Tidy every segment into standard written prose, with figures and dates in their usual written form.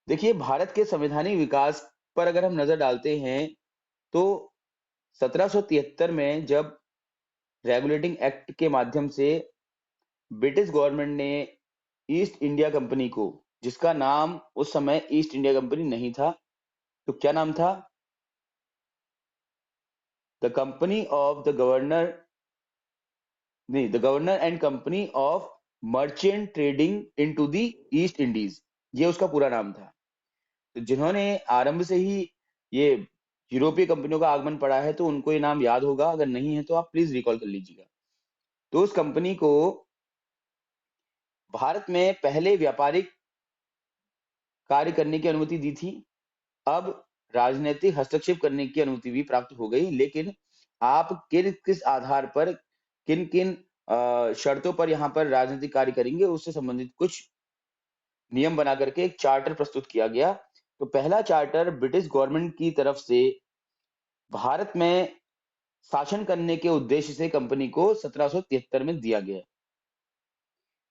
देखिए, भारत के संवैधानिक विकास पर अगर हम नजर डालते हैं तो 1773 में जब रेगुलेटिंग एक्ट के माध्यम से ब्रिटिश गवर्नमेंट ने ईस्ट इंडिया कंपनी को, जिसका नाम उस समय ईस्ट इंडिया कंपनी नहीं था, तो क्या नाम था? The company of the governor, नहीं, the governor and company of merchant trading into the East Indies, ये उसका पूरा नाम था। तो जिन्होंने आरंभ से ही ये यूरोपीय कंपनियों का आगमन पढ़ा है तो उनको ये नाम याद होगा, अगर नहीं है तो आप प्लीज रिकॉल कर लीजिएगा। तो उस कंपनी को भारत में पहले व्यापारिक कार्य करने की अनुमति दी थी। अब राजनीतिक हस्तक्षेप करने की अनुमति भी प्राप्त हो गई, लेकिन आप किन किस आधार पर, किन किन शर्तों पर यहाँ पर राजनीतिक कार्य करेंगे, उससे संबंधित कुछ नियम बना करके एक चार्टर प्रस्तुत किया गया। तो पहला चार्टर ब्रिटिश गवर्नमेंट की तरफ से भारत में शासन करने के उद्देश्य से कंपनी को 1773 में दिया गया।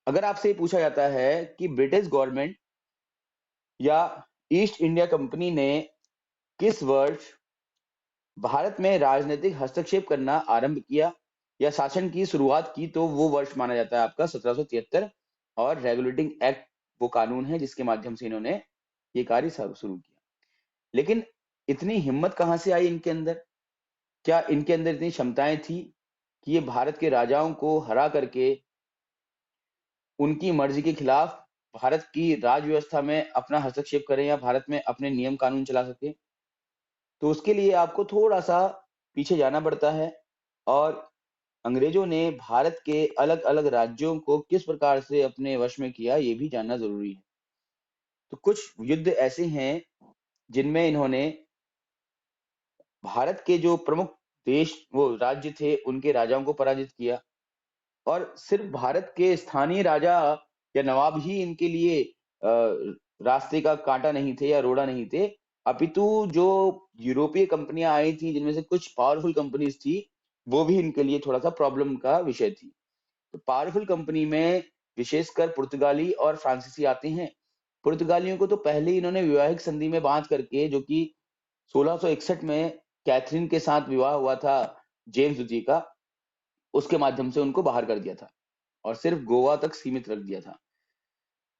अगर आपसे पूछा जाता है कि ब्रिटिश गवर्नमेंट या ईस्ट इंडिया कंपनी ने किस वर्ष भारत में राजनीतिक हस्तक्षेप करना आरंभ किया या शासन की शुरुआत की, तो वो वर्ष माना जाता है आपका 1773। और रेगुलेटिंग एक्ट वो कानून है जिसके माध्यम से इन्होंने ये कार्य शुरू किया। लेकिन इतनी हिम्मत कहां से आई इनके अंदर? क्या इनके अंदर इतनी क्षमताएं थी कि ये भारत के राजाओं को हरा करके उनकी मर्जी के खिलाफ भारत की राज व्यवस्था में अपना हस्तक्षेप करें या भारत में अपने नियम कानून चला सके? तो उसके लिए आपको थोड़ा सा पीछे जाना पड़ता है और अंग्रेजों ने भारत के अलग अलग राज्यों को किस प्रकार से अपने वश में किया, ये भी जानना जरूरी है। तो कुछ युद्ध ऐसे हैं जिनमें इन्होंने भारत के जो प्रमुख देश वो राज्य थे उनके राजाओं को पराजित किया। और सिर्फ भारत के स्थानीय राजा या नवाब ही इनके लिए रास्ते का कांटा नहीं थे या रोड़ा नहीं थे, अपितु जो यूरोपीय कंपनियां आई थी जिनमें से कुछ पावरफुल कंपनीज थी, वो भी इनके लिए थोड़ा सा प्रॉब्लम का विषय थी। तो पावरफुल कंपनी में विशेषकर पुर्तगाली और फ्रांसीसी आते हैं। पुर्तगालियों को तो पहले ही इन्होंने वैवाहिक संधि में बांध करके, जो कि 1661 में कैथरीन के साथ विवाह हुआ था जेम्स द्वितीय का, उसके माध्यम से उनको बाहर कर दिया था और सिर्फ गोवा तक सीमित रख दिया था।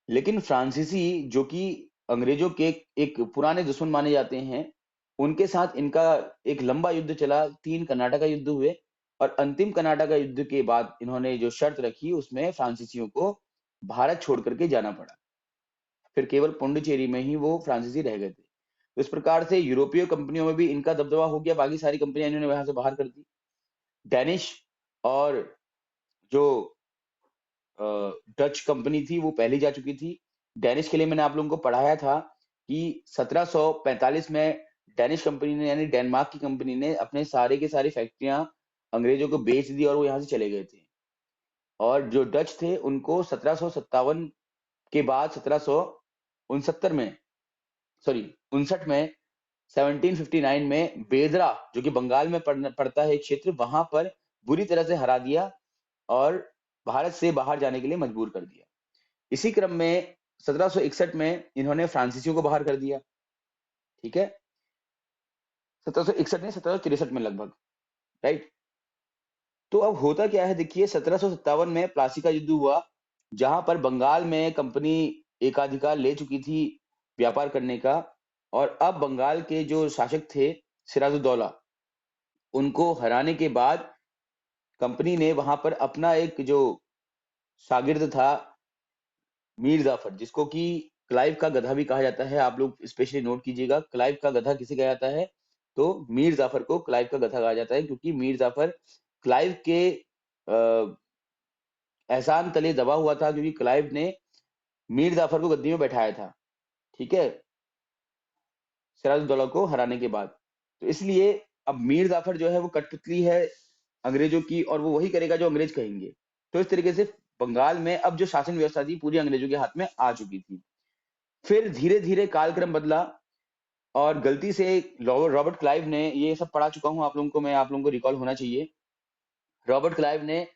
लेकिन फ्रांसीसी, जो कि अंग्रेजों के एक पुराने दुश्मन माने जाते हैं, उनके साथ इनका एक लंबा युद्ध चला, 3 कर्नाटक युद्ध हुए। और अंतिम कर्नाटक युद्ध के बाद इन्होंने जो शर्त रखी उसमें फ्रांसीसियों को भारत छोड़ करके जाना पड़ा। फिर केवल पुडुचेरी में ही वो फ्रांसीसी रह गए थे। तो इस प्रकार से यूरोपीय कंपनियों में भी इनका दबदबा हो गया, बाकी सारी कंपनियां इन्होंने वहां से बाहर कर दी। डेनिश और जो डच कंपनी थी वो पहले जा चुकी थी। डेनिश के लिए मैंने आप लोगों को पढ़ाया था कि 1745 में डेनिश कंपनी ने, यानी डेनमार्क की कंपनी ने, अपने सारे के सारी फैक्ट्रियां अंग्रेजों को बेच दी और वो यहाँ से चले गए थे। और जो डच थे उनको 1757 के बाद 1769 में, सॉरी 59 में, 1759 में बेदरा, जो कि बंगाल में पड़ता है एक क्षेत्र, वहां पर बुरी तरह से हरा दिया और भारत से बाहर जाने के लिए मजबूर कर दिया। इसी क्रम में 1761 में इन्होंने फ्रांसीसियों को बाहर कर दिया। ठीक है, 1761 नहीं, 1763 में लगभग, राइट। तो अब होता क्या है, देखिए 1757 में प्लासी का युद्ध हुआ, जहां पर बंगाल में कंपनी एकाधिकार ले चुकी थी व्यापार करने का। और अब बंगाल के जो शासक थे सिराजुद्दौला, उनको हराने के बाद कंपनी ने वहां पर अपना एक जो शागिर्द था मीर जाफर, जिसको कि क्लाइव का गधा भी कहा जाता है, आप लोग स्पेशली नोट कीजिएगा, क्लाइव का गधा किसे कहा जाता है? तो मीर जाफर को क्लाइव का गधा कहा जाता है, क्योंकि मीर जाफर क्लाइव के एहसान तले दबा हुआ था, क्योंकि क्लाइव ने मीर जाफर को गद्दी में बैठाया था। ठीक है, सिराजुद्दौला को हराने के बाद। तो इसलिए अब मीर जाफर जो है वो कठपुतली है अंग्रेजों की, और वो वही करेगा जो अंग्रेज कहेंगे। तो इस तरीके से बंगाल में अब जो शासन व्यवस्था थी पूरी अंग्रेजों के हाथ में आ चुकी थी। फिर धीरे धीरे कालक्रम बदला और गलती से रॉबर्ट क्लाइव ने, ये सब पढ़ा चुका हूं आप लोगों को मैं, आप लोगों को रिकॉल होना चाहिए। रॉबर्ट क्लाइव ने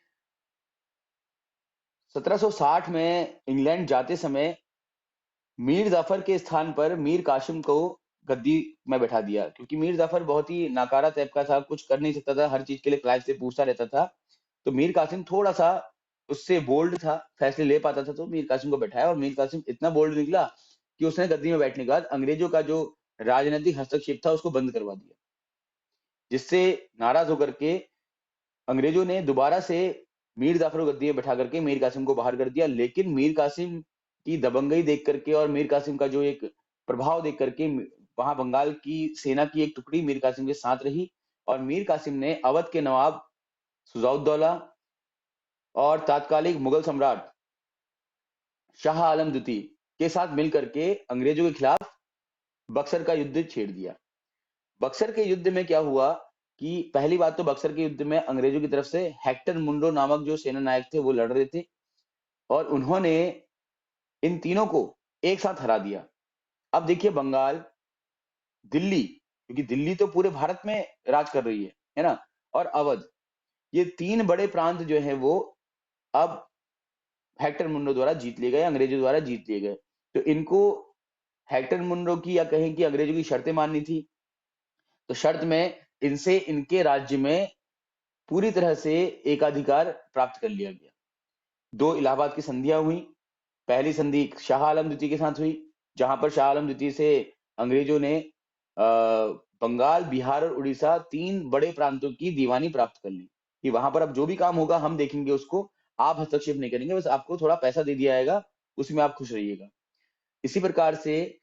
1760 में इंग्लैंड जाते समय मीर जाफर के स्थान पर मीर कासिम को गद्दी में बैठा दिया, क्योंकि मीर जाफर बहुत ही नाकारा टाइप का था, कुछ कर नहीं सकता था, हर चीज के लिए क्लाइव से पूछता रहता था। तो मीर कासिम थोड़ा सा उससे बोल्ड था, फैसले ले पाता था, तो मीर कासिम को बैठाया और मीर कासिम इतना बोल्ड निकला कि उसने गद्दी में बैठने के बाद अंग्रेजों का जो राजनीतिक हस्तक्षेप था उसको बंद करवा दिया, जिससे नाराज होकर के अंग्रेजों ने दोबारा से मीर जाफर को गद्दी में बैठा करके मीर कासिम को बाहर कर दिया। लेकिन मीर कासिम की दबंगई देख करके और मीर कासिम का जो एक प्रभाव देख करके वहां बंगाल की सेना की एक टुकड़ी मीर कासिम के साथ रही और मीर कासिम ने अवध के नवाब सुजाउद्दौला और तात्कालिक मुगल सम्राट शाह आलम द्वितीय के साथ मिलकर के अंग्रेजों के खिलाफ बक्सर का युद्ध छेड़ दिया। बक्सर के युद्ध में क्या हुआ कि पहली बात तो बक्सर के युद्ध में अंग्रेजों की तरफ से हेक्टर मुंडो नामक जो सेना नायक थे वो लड़ रहे थे और उन्होंने इन तीनों को एक साथ हरा दिया। अब देखिए बंगाल, दिल्ली, क्योंकि दिल्ली तो पूरे भारत में राज कर रही है ना, और अवध, ये तीन बड़े प्रांत जो है वो अब हेक्टर मुंडो द्वारा जीत लिए गए, अंग्रेजों द्वारा जीत लिए गए। तो इनको हेक्टर मुंडो की या कहें कि अंग्रेजों की शर्तें माननी थी। तो शर्त में इनसे इनके राज्य में पूरी तरह से एकाधिकार प्राप्त कर लिया गया। दो इलाहाबाद की संधियां हुई। पहली संधि शाह आलम द्वितीय के साथ हुई, जहां पर शाह आलम द्वितीय से अंग्रेजों ने बंगाल, बिहार और उड़ीसा तीन बड़े प्रांतों की दीवानी प्राप्त कर ली कि वहां पर अब जो भी काम होगा हम देखेंगे उसको, आप हस्तक्षेप नहीं करेंगे, बस आपको थोड़ा पैसा दे दिया जाएगा, उसमें आप खुश रहिएगा। इसी प्रकार से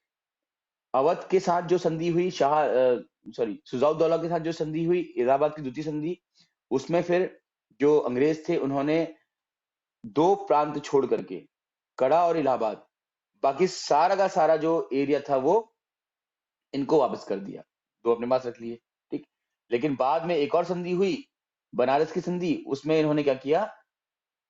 अवध के साथ जो संधि हुई, सुजाउद्दौला के साथ जो संधि हुई, इलाहाबाद की द्वितीय संधि, उसमें फिर जो अंग्रेज थे उन्होंने दो प्रांत छोड़ करके, कड़ा और इलाहाबाद, बाकी सारा का सारा जो एरिया था वो इनको वापस कर दिया, दो अपने पास रख लिए। ठीक, लेकिन बाद में एक और संधि हुई, बनारस की संधि, उसमें इन्होंने क्या किया,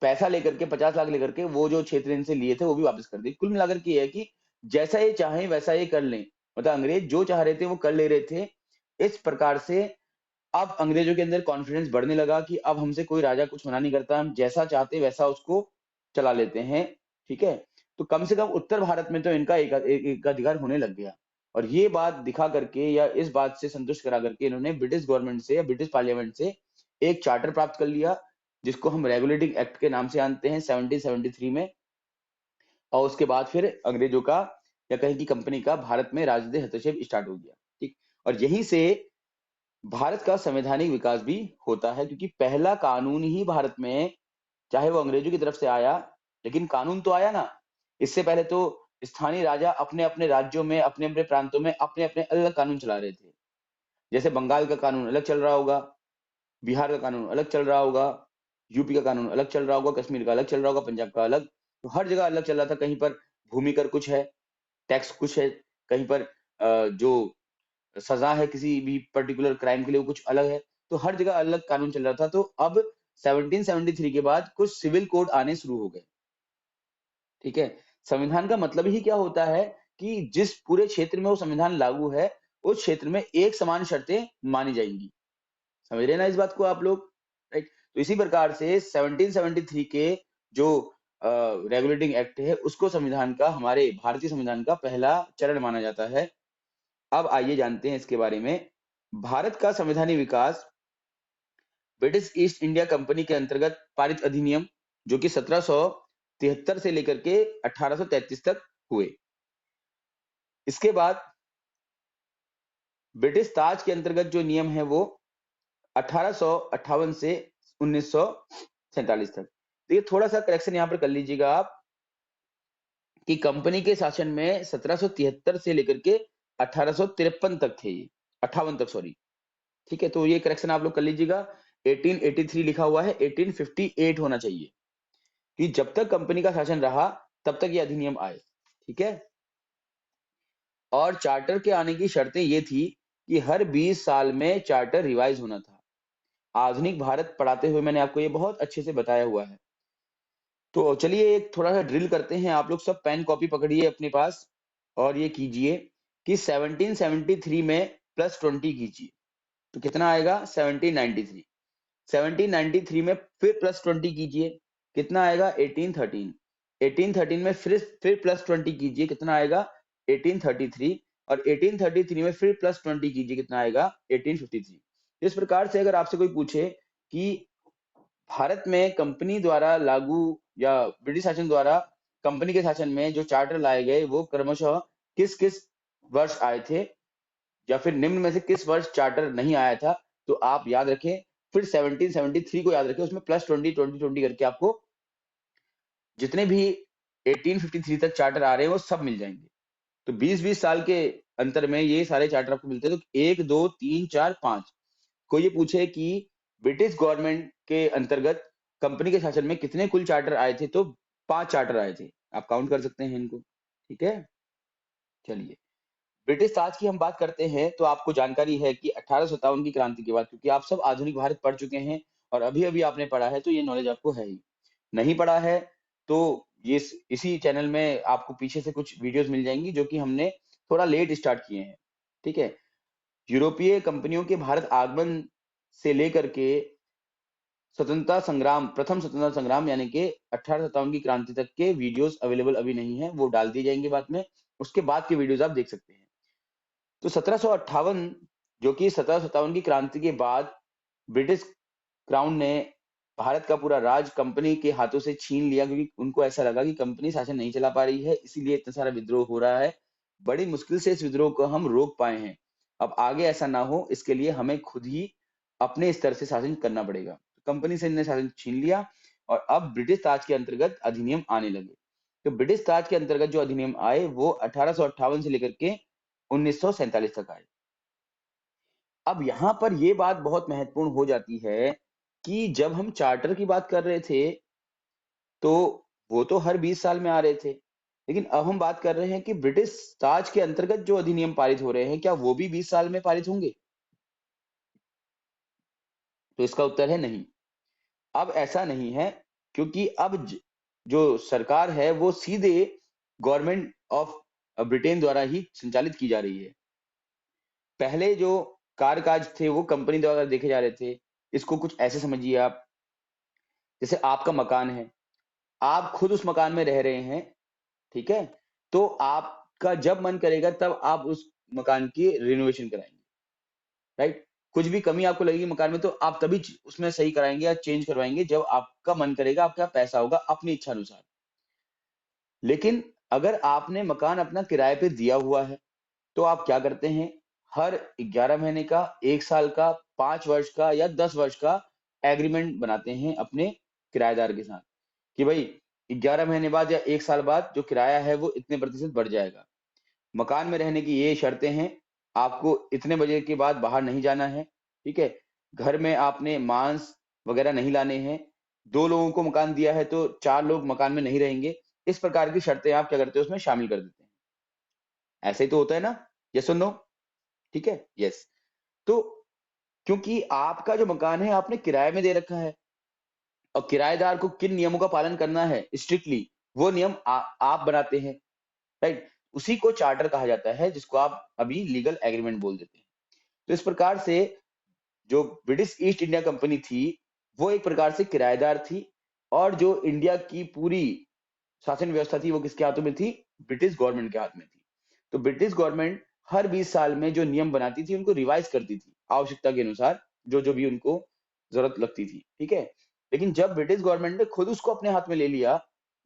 पैसा लेकर के 50 लाख लेकर के वो जो क्षेत्र इनसे लिए थे वो भी वापस कर दिए। कुल मिलाकर के ये है कि जैसा ये चाहे वैसा ये कर लें, मतलब अंग्रेज जो चाह रहे थे वो कर ले रहे थे। इस प्रकार से अब अंग्रेजों के अंदर कॉन्फिडेंस बढ़ने लगा कि अब हमसे कोई राजा कुछ मना नहीं करता, हम जैसा चाहते वैसा उसको चला लेते हैं। ठीक है, तो कम से कम उत्तर भारत में तो इनका एकाधिकार होने लग गया। और ये बात दिखा करके या इस बात से संतुष्ट करा करके इन्होंने ब्रिटिश गवर्नमेंट से या ब्रिटिश पार्लियामेंट से एक चार्टर प्राप्त कर लिया, जिसको हम रेगुलेटिंग एक्ट के नाम से जानते हैं 1773 में। और उसके बाद फिर अंग्रेजों का या कहीं की कंपनी का भारत में राजनीतिक हस्तक्षेप स्टार्ट हो गया। ठीक, और यहीं से भारत का संवैधानिक विकास भी होता है, क्योंकि पहला कानून ही भारत में, चाहे वो अंग्रेजों की तरफ से आया, लेकिन कानून तो आया ना। इससे पहले तो स्थानीय राजा अपने अपने राज्यों में, अपने अपने प्रांतों में अपने अपने अलग कानून चला रहे थे। जैसे बंगाल का कानून अलग चल रहा होगा, बिहार का कानून अलग चल रहा होगा, यूपी का कानून अलग चल रहा होगा, कश्मीर का अलग चल रहा होगा, पंजाब का अलग, तो हर जगह अलग चल रहा था। कहीं पर भूमि कर कुछ है, टैक्स कुछ है, कहीं पर जो सजा है किसी भी पर्टिकुलर क्राइम के लिए वो कुछ अलग है, तो हर जगह अलग कानून चल रहा था। तो अब 1773 के बाद कुछ सिविल कोड आने शुरू हो गए। ठीक है, संविधान का मतलब ही क्या होता है कि जिस पूरे क्षेत्र में वो संविधान लागू है, उस क्षेत्र में एक समान शर्तें मानी जाएंगी। समझ रहे हैं ना इस बात को आप लोग, राइट? तो इसी प्रकार से 1773 के जो रेगुलेटिंग एक्ट है उसको संविधान का, हमारे भारतीय संविधान का पहला चरण माना जाता है। अब आइए जानते हैं इसके बारे में। भारत का संवैधानिक विकास ब्रिटिश ईस्ट इंडिया कंपनी के अंतर्गत पारित अधिनियम, जो कि 1773 से लेकर के 1833 तक हुए। इसके बाद ब्रिटिश ताज के अंतर्गत जो नियम है वो 1858 से 1947 तक। तो ये थोड़ा सा करेक्शन यहाँ पर कर लीजिएगा आप कि कंपनी के शासन में 1773 से लेकर के 1853 तक थे ये, 58 तक सॉरी। ठीक है, तो ये करेक्शन आप लोग कर लीजिएगा। 1883 लिखा हुआ है, 1858 होना चाहिए कि जब तक कंपनी का शासन रहा तब तक ये अधिनियम आए। ठीक है, और चार्टर के आने की शर्तें ये थी कि हर 20 साल में चार्टर रिवाइज होना था। आधुनिक भारत पढ़ाते हुए मैंने आपको ये बहुत अच्छे से बताया हुआ है। तो चलिए एक थोड़ा सा ड्रिल करते हैं। आप लोग सब पेन कॉपी पकड़िए अपने पास और ये कीजिए कि 1773 में प्लस 20 कीजिए, तो कितना आएगा 1793। 1793 में फिर प्लस 20 कीजिए, कितना आएगा 1813। 1813 में फिर +20 कीजिए, कितना आएगा 1833, और 1833 में फिर +20 कीजिए, कितना आएगा 1853। इस प्रकार से अगर आपसे कोई पूछे कि भारत में कंपनी द्वारा लागू या ब्रिटिश शासन द्वारा कंपनी के शासन में जो चार्टर लाए गए वो क्रमशः किस किस वर्ष आए थे, या फिर निम्न में से किस वर्ष चार्टर नहीं आया था, तो आप याद रखें, फिर 1773 को याद रखें, उसमें +20 20 करके आपको जितने भी 1853 तक चार्टर आ रहे हैं वो सब मिल जाएंगे। तो 20-20 साल के अंतर में ये सारे चार्टर आपको मिलते हैं। तो 1 2 3 4 5, कोई ये पूछे कि ब्रिटिश गवर्नमेंट के अंतर्गत कंपनी के शासन में कितने कुल चार्टर आए थे, तो 5 चार्टर आए थे। आप काउंट कर सकते हैं इनको, ठीक है। चलिए, ब्रिटिश ताज की हम बात करते हैं तो आपको जानकारी है कि 1857 की क्रांति के बाद, क्योंकि आप सब आधुनिक भारत पढ़ चुके हैं और अभी अभी आपने पढ़ा है, तो ये नॉलेज आपको है ही। नहीं पढ़ा है तो ये इसी चैनल में आपको पीछे से कुछ वीडियोस मिल जाएंगी जो कि हमने थोड़ा लेट स्टार्ट किए हैं, ठीक है। यूरोपीय कंपनियों के भारत आगमन से लेकर के स्वतंत्रता संग्राम, प्रथम स्वतंत्रता संग्राम यानी कि 1857 की क्रांति तक के वीडियोस अवेलेबल अभी नहीं है, वो डाल दिए जाएंगे बाद में। उसके बाद के वीडियोस आप देख सकते हैं। तो 1758, जो कि 1757 की क्रांति के बाद ब्रिटिश क्राउन ने भारत का पूरा राज कंपनी के हाथों से छीन लिया, क्योंकि उनको ऐसा लगा कि कंपनी शासन नहीं चला पा रही है, इसीलिए इतना सारा विद्रोह हो रहा है। बड़ी मुश्किल से इस विद्रोह को हम रोक पाए हैं। अब आगे ऐसा ना हो, इसके लिए हमें खुद ही अपने स्तर से शासन करना पड़ेगा। कंपनी से इन्हें शासन छीन लिया और अब ब्रिटिश ताज के अंतर्गत अधिनियम आने लगे। तो ब्रिटिश ताज के अंतर्गत जो अधिनियम आए वो 1858 से लेकर के 1947 तक आए। अब यहाँ पर ये बात बहुत महत्वपूर्ण हो जाती है कि जब हम चार्टर की बात कर रहे थे तो वो तो हर 20 साल में आ रहे थे, लेकिन अब हम बात कर रहे हैं कि ब्रिटिश ताज के अंतर्गत जो अधिनियम पारित हो रहे हैं, क्या वो भी 20 साल में पारित होंगे? तो इसका उत्तर है नहीं। अब ऐसा नहीं है, क्योंकि अब जो सरकार है वो सीधे गवर्नमेंट ऑफ ब्रिटेन द्वारा ही संचालित की जा रही है। पहले जो काज थे वो कंपनी द्वारा देखे जा रहे थे। इसको कुछ ऐसे समझिए आप, जैसे आपका मकान है, आप खुद उस मकान में रह रहे हैं, ठीक है। तो आपका जब मन करेगा तब आप उस मकान की रिनोवेशन कराएंगे, राइट। कुछ भी कमी आपको लगेगी मकान में तो आप तभी उसमें सही कराएंगे या चेंज करवाएंगे जब आपका मन करेगा, आपका पैसा होगा अपनी इच्छा अनुसार। लेकिन अगर आपने मकान अपना किराए पे दिया हुआ है तो आप क्या करते हैं, हर 11 महीने का, 1 साल का, 5 वर्ष का या 10 वर्ष का एग्रीमेंट बनाते हैं अपने किराएदार के साथ कि भाई 11 महीने बाद या 1 साल बाद जो किराया है वो इतने प्रतिशत बढ़ जाएगा। मकान में रहने की ये शर्तें हैं, आपको इतने बजे के बाद बाहर नहीं जाना है, ठीक है। घर में आपने मांस वगैरह नहीं लाने हैं। 2 लोगों को मकान दिया है तो 4 लोग मकान में नहीं रहेंगे। इस प्रकार की शर्तें आप क्या करते हो उसमें शामिल कर देते हैं। ऐसे ही तो होता है ना? यस और नो? ठीक है, यस। तो क्योंकि आपका जो मकान है आपने किराए में दे रखा है और किराएदार को किन नियमों का पालन करना है स्ट्रिक्टली, वो नियम आप बनाते हैं, राइट। उसी को चार्टर कहा जाता है, जिसको आप अभी लीगल एग्रीमेंट बोल देते हैं। तो इस प्रकार से जो ब्रिटिश ईस्ट इंडिया कंपनी थी वो एक प्रकार से किराएदार थी, और जो इंडिया की पूरी शासन व्यवस्था थी वो किसके हाथों में थी? ब्रिटिश गवर्नमेंट के हाथ में थी। तो ब्रिटिश गवर्नमेंट हर 20 साल में जो नियम बनाती थी उनको रिवाइज करती थी आवश्यकता के अनुसार, जो जो भी उनको जरूरत लगती थी, ठीक है। लेकिन जब ब्रिटिश गवर्नमेंट ने खुद उसको अपने हाथ में ले लिया,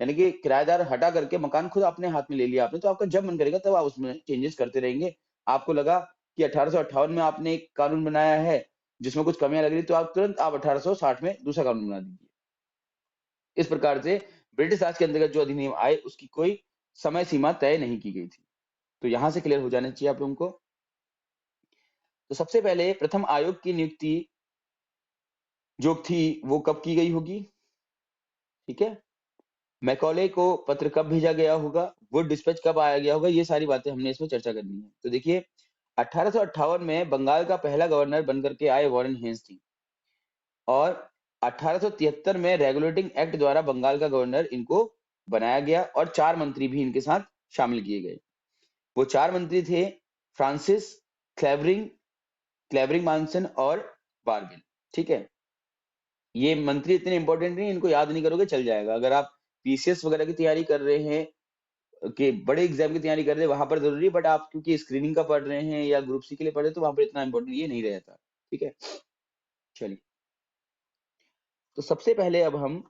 यानी कि किराएदार हटा करके मकान खुद अपने हाथ में ले लिया आपने, तो आपका जब मन करेगा तब आप उसमें चेंजेस करते रहेंगे। आपको लगा कि 1858 में आपने एक कानून बनाया है जिसमें कुछ कमियां लग रही, तो आप तुरंत आप 1860 में दूसरा कानून बना दीजिए। इस प्रकार से ब्रिटिश राज के अंतर्गत जो अधिनियम आए उसकी कोई समय सीमा तय नहीं की गई थी। तो यहां से क्लियर हो जाना चाहिए आप लोगों को। तो सबसे पहले प्रथम आयोग की नियुक्ति जो थी वो कब की गई होगी? ठीक है, मैकॉले को पत्र कब भेजा गया होगा, वुड डिस्पैच कब आया गया होगा, ये सारी बातें हमने इसमें चर्चा करनी है। तो देखिए 1858 में बंगाल का पहला गवर्नर बनकर के आए वॉरेन हेंस थी, और 1873 में रेगुलेटिंग एक्ट द्वारा बंगाल का गवर्नर इनको बनाया गया और 4 मंत्री भी इनके साथ शामिल किए गए। वो 4 मंत्री थे फ्रांसिस, क्लेवरिंग, क्लेवरिंग मानसन और बारविल, ठीक है। ये मंत्री इतने इंपॉर्टेंट नहीं, इनको याद नहीं करोगे चल जाएगा। अगर आप पीसीएस वगैरह की तैयारी कर रहे हैं, कि बड़े एग्जाम की तैयारी कर रहे हैं, वहां पर जरूरी है, बट आप क्योंकि स्क्रीनिंग का पढ़ रहे हैं या ग्रुप सी के लिए पढ़ रहे हैं तो वहां पर इतना इंपॉर्टेंट ये नहीं रहता। ठीक है, चलिए, तो सबसे पहले अब हम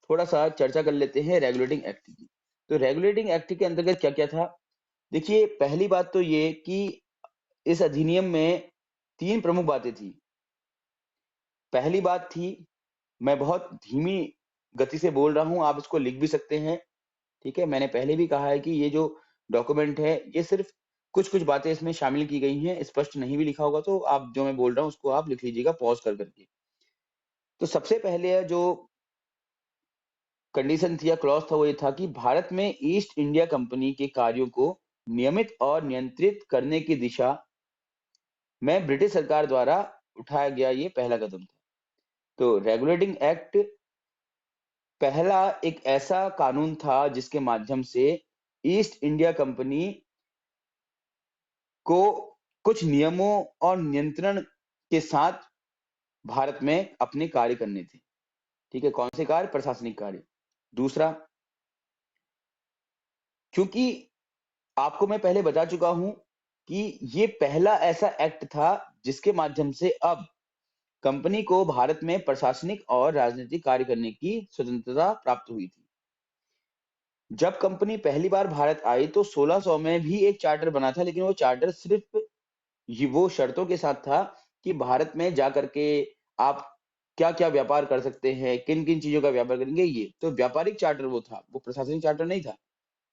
थोड़ा सा चर्चा कर लेते हैं रेगुलेटिंग एक्ट की। तो रेगुलेटिंग एक्ट के अंतर्गत क्या क्या था? देखिए, पहली बात तो ये कि इस अधिनियम में 3 प्रमुख बातें थी। पहली बात थी, मैं बहुत धीमी गति से बोल रहा हूँ, आप इसको लिख भी सकते हैं, ठीक है? मैंने पहले भी कहा है कि ये जो डॉक्यूमेंट है, ये सिर्फ कुछ-कुछ बातें इसमें शामिल की गई हैं, स्पष्ट नहीं भी लिखा होगा तो आप जो मैं बोल रहा हूँ उसको आप लिख लीजिएगा पॉज़ कर के। तो सबसे पहले जो कंडीशन थी या क्लॉज़ था वो ये था कि भारत में ईस्ट इंडिया कंपनी के कार्यों को नियमित और नियंत्रित करने की दिशा में ब्रिटिश सरकार द्वारा उठाया गया ये पहला कदम था। तो रेगुलेटिंग एक्ट पहला एक ऐसा कानून था जिसके माध्यम से ईस्ट इंडिया कंपनी को कुछ नियमों और नियंत्रण के साथ भारत में अपने कार्य करने थे। ठीक है, कौन से कार्य? प्रशासनिक कार्य। दूसरा, क्योंकि आपको मैं पहले बता चुका हूं कि ये पहला ऐसा एक्ट था जिसके माध्यम से अब कंपनी को भारत में प्रशासनिक और राजनीतिक कार्य करने की स्वतंत्रता प्राप्त हुई थी। जब कंपनी पहली बार भारत आई तो 1600 में भी एक चार्टर बना था, लेकिन वो चार्टर सिर्फ वो शर्तों के साथ था कि भारत में जाकर के आप क्या-क्या व्यापार कर सकते हैं, किन-किन चीजों का व्यापार करेंगे ये। तो व्यापारिक चार्टर वो था, वो प्रशासनिक चार्टर नहीं था।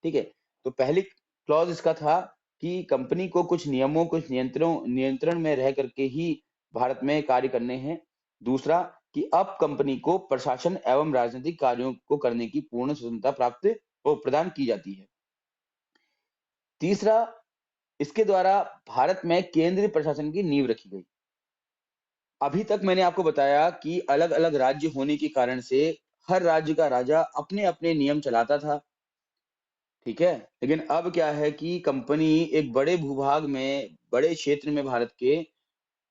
ठीक है? तो पहली क्लॉज इसका था कि कंपनी को कुछ नियमों, कुछ नियंत्रण में रह करके ही भारत में कार्य करने हैं। दूसरा, कि अब कंपनी को प्रशासन एवं राजनीतिक कार्यों को करने की पूर्ण स्वतंत्रता प्राप्त वो प्रदान की जाती है। तीसरा, इसके द्वारा भारत में केंद्रीय प्रशासन की नींव रखी गई। अभी तक मैंने आपको बताया कि अलग-अलग राज्य होने के कारण से हर राज्य का राजा अपने-अपने नियम चलाता था, ठीक है? लेकिन अब क्या है कि कंपनी एक बड़े भूभाग में, बड़े क्षेत्र में भारत के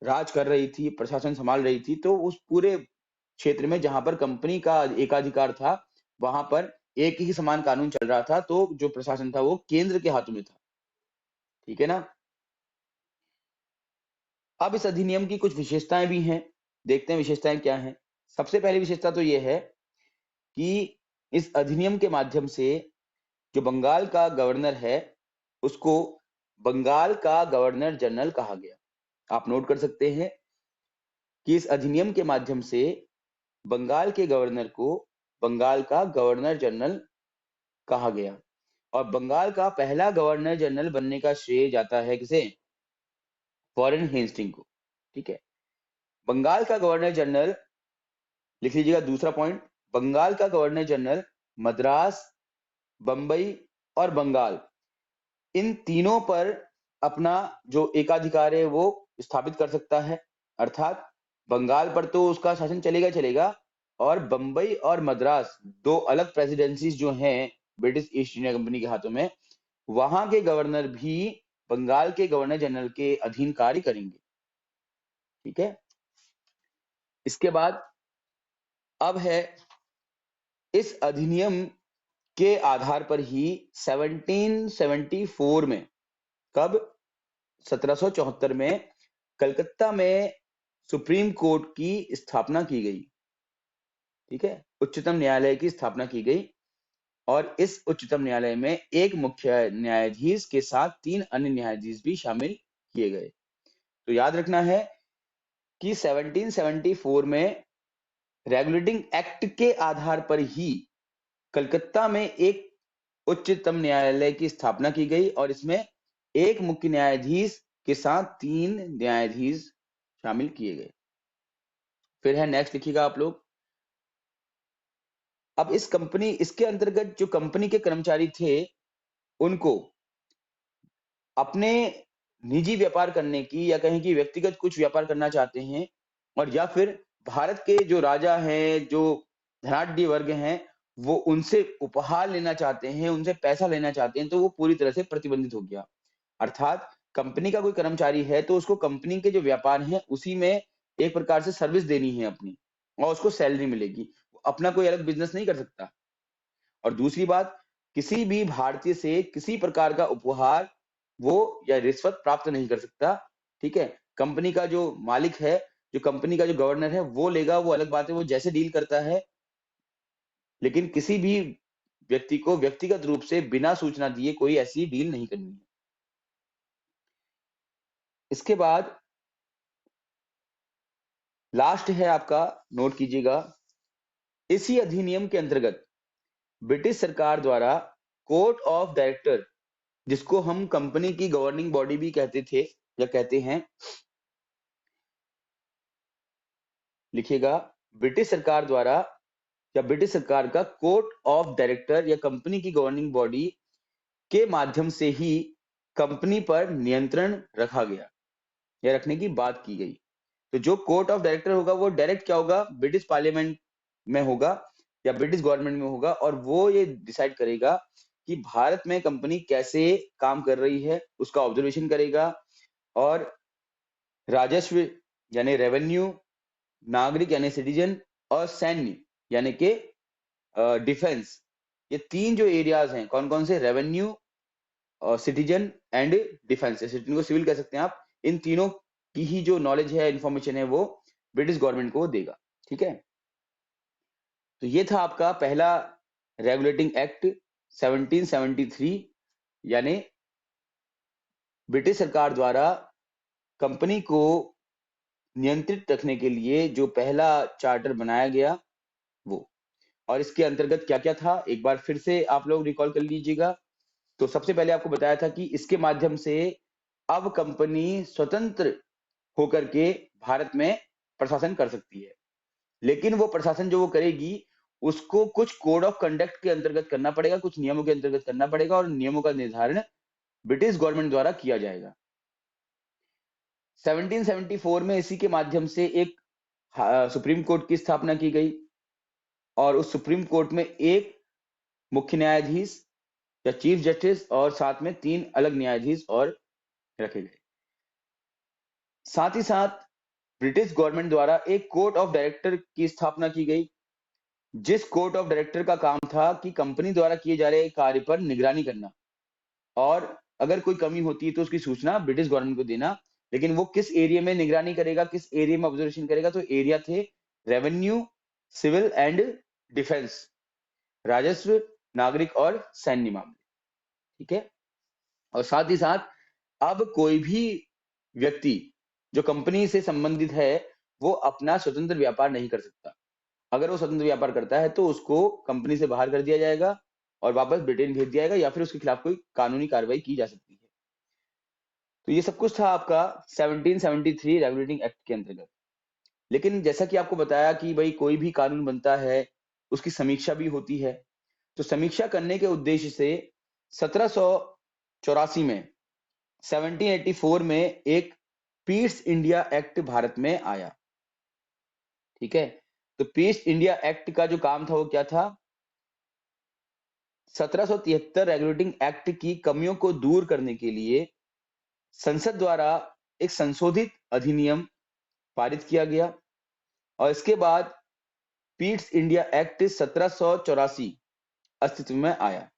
राज कर रही थी, प्रशासन संभाल रही थी, तो उस पूरे क्षेत्र में जहां पर कंपनी का एकाधिकार था, वहां पर एक ही समान कानून चल रहा था, तो जो प्रशासन था वो केंद्र के हाथों में था। ठीक है ना? अब इस अधिनियम की कुछ विशेषताएं भी हैं, देखते हैं विशेषताएं क्या हैं। सबसे पहली विशेषता तो ये है कि इस अधिनियम के माध्यम से जो बंगाल का गवर्नर है, उसको बंगाल का गवर्नर जनरल कहा गया। आप नोट कर सकते हैं कि इस अधिनियम के माध्यम से बंगाल के गवर्नर को बंगाल का गवर्नर जनरल कहा गया, और बंगाल का पहला गवर्नर जनरल बनने का श्रेय जाता है किसे? वॉरेन हेस्टिंग को। ठीक है, बंगाल का गवर्नर जनरल, लिख लीजिएगा दूसरा पॉइंट, बंगाल का गवर्नर जनरल मद्रास, बंबई और बंगाल, इन तीनों पर अपना जो एकाधिकार है वो स्थापित कर सकता है। अर्थात बंगाल पर तो उसका शासन चलेगा चलेगा, और बंबई और मद्रास, दो अलग प्रेसिडेंसीज जो हैं ब्रिटिश ईस्ट इंडिया कंपनी के हाथों में, वहां के गवर्नर भी बंगाल के गवर्नर जनरल के अधीन कार्य करेंगे। ठीक है, इसके बाद अब है इस अधिनियम के आधार पर ही 1774 में, कब? 1774 में कलकत्ता में सुप्रीम कोर्ट की स्थापना की गई। ठीक है, उच्चतम न्यायालय की स्थापना की गई, और इस उच्चतम न्यायालय में एक मुख्य न्यायाधीश के साथ 3 अन्य न्यायाधीश भी शामिल किए गए। तो याद रखना है कि 1774 में रेगुलेटिंग एक्ट के आधार पर ही कलकत्ता में एक उच्चतम न्यायालय की स्थापना की गई, और इसमें एक मुख्य न्यायाधीश के साथ 3 न्यायाधीश शामिल किए गए। फिर है नेक्स्ट, लिखिएगा आप लोग। अब इसके अंतर्गत जो कंपनी के कर्मचारी थे, उनको अपने निजी व्यापार करने की, या कहें कि व्यक्तिगत कुछ व्यापार करना चाहते हैं, और या फिर भारत के जो राजा हैं, जो धनाढ्य वर्ग हैं, वो उनसे उपहार लेना चाहते हैं, उनसे पैसा लेना चाहते हैं, तो वो पूरी तरह से प्रतिबंधित हो गया। अर्थात कंपनी का कोई कर्मचारी है तो उसको कंपनी के जो व्यापार हैं उसी में एक प्रकार से सर्विस देनी है अपनी, और उसको सैलरी मिलेगी। अपना कोई अलग बिजनेस नहीं कर सकता। और दूसरी बात, किसी भी भारतीय से किसी प्रकार का उपहार वो या रिश्वत प्राप्त नहीं कर सकता, ठीक है? कंपनी का जो मालिक है, जो कंपनी का जो गवर्नर है वो लेगा, वो अलग बात है, वो जैसे डील करता है, लेकिन किसी भी व्यक्ति को व्यक्तिगत रूप से बिना सूचना दिए कोई ऐसी डील नहीं करनी है। इसके बाद लास्ट है आपका, नोट कीजिएगा, इसी अधिनियम के अंतर्गत ब्रिटिश सरकार द्वारा कोर्ट ऑफ डायरेक्टर, जिसको हम कंपनी की गवर्निंग बॉडी भी कहते थे या कहते हैं, लिखिएगा, ब्रिटिश सरकार द्वारा या ब्रिटिश सरकार का कोर्ट ऑफ डायरेक्टर या कंपनी की गवर्निंग बॉडी के माध्यम से ही कंपनी पर नियंत्रण रखा गया या रखने की बात की गई। तो जो कोर्ट ऑफ डायरेक्टर होगा वो डायरेक्ट क्या होगा, ब्रिटिश पार्लियामेंट में होगा या ब्रिटिश गवर्नमेंट में होगा, और वो ये डिसाइड करेगा कि भारत में कंपनी कैसे काम कर रही है, उसका ऑब्जर्वेशन करेगा, और राजस्व यानी रेवेन्यू, नागरिक यानी सिटीजन, और सैन्य यानी के डिफेंस, ये तीन जो एरियाज हैं, कौन कौन से, revenue, citizen and defence, citizen को सिविल कह सकते हैं आप, इन तीनों की ही जो नॉलेज है, इंफॉर्मेशन है, वो ब्रिटिश गवर्नमेंट को देगा, ठीक है? तो ये था आपका पहला रेगुलेटिंग एक्ट 1773, यानी ब्रिटिश सरकार द्वारा कंपनी को नियंत्रित रखने के लिए जो पहला चार्टर बनाया गया वो। और इसके अंतर्गत क्या क्या था, एक बार फिर से आप लोग रिकॉल कर लीजिएगा। तो सबसे पहले आपको बताया था कि इसके माध्यम से अब कंपनी स्वतंत्र होकर के भारत में प्रशासन कर सकती है, लेकिन वो प्रशासन जो वो करेगी उसको कुछ कोड ऑफ कंडक्ट के अंतर्गत करना पड़ेगा, कुछ नियमों के अंतर्गत करना पड़ेगा, और नियमों का निर्धारण ब्रिटिश गवर्नमेंट द्वारा किया जाएगा। 1774 में इसी के माध्यम से एक सुप्रीम कोर्ट की स्थापना की गई, और उस सुप्रीम कोर्ट में एक मुख्य न्यायाधीश या चीफ जस्टिस और साथ में 3 अलग न्यायाधीश और रखे गए। साथ ही साथ ब्रिटिश गवर्नमेंट द्वारा एक कोर्ट ऑफ डायरेक्टर की स्थापना की गई, जिस कोर्ट ऑफ डायरेक्टर का काम था कि कंपनी द्वारा किए जा रहे कार्य पर निगरानी करना, और अगर कोई कमी होती है तो उसकी सूचना ब्रिटिश गवर्नमेंट को देना। लेकिन वो किस एरिया में निगरानी करेगा, किस एरिया में ऑब्जर्वेशन करेगा, तो एरिया थे रेवेन्यू, सिविल एंड डिफेंस, राजस्व, नागरिक और सैन्य मामले, ठीक है? और साथ ही साथ अब कोई भी व्यक्ति जो कंपनी से संबंधित है वो अपना स्वतंत्र व्यापार नहीं कर सकता। अगर वो स्वतंत्र व्यापार करता है तो उसको कंपनी से बाहर कर दिया जाएगा और वापस ब्रिटेन भेज दिया जाएगा, या फिर उसके खिलाफ कोई कानूनी कार्रवाई की जा सकती है। तो ये सब कुछ था आपका 1773 रेगुलेटिंग एक्ट के अंतर्गत। लेकिन जैसा कि आपको बताया कि भाई कोई भी कानून बनता है उसकी समीक्षा भी होती है, तो समीक्षा करने के उद्देश्य से 1784 में 1784 में एक पीस इंडिया एक्ट भारत में आया, ठीक है? तो पीस इंडिया एक्ट का जो काम था वो क्या था, 1773 रेगुलेटिंग एक्ट की कमियों को दूर करने के लिए संसद द्वारा एक संशोधित अधिनियम पारित किया गया, और इसके बाद पीस इंडिया एक्ट 1784 अस्तित्व में आया,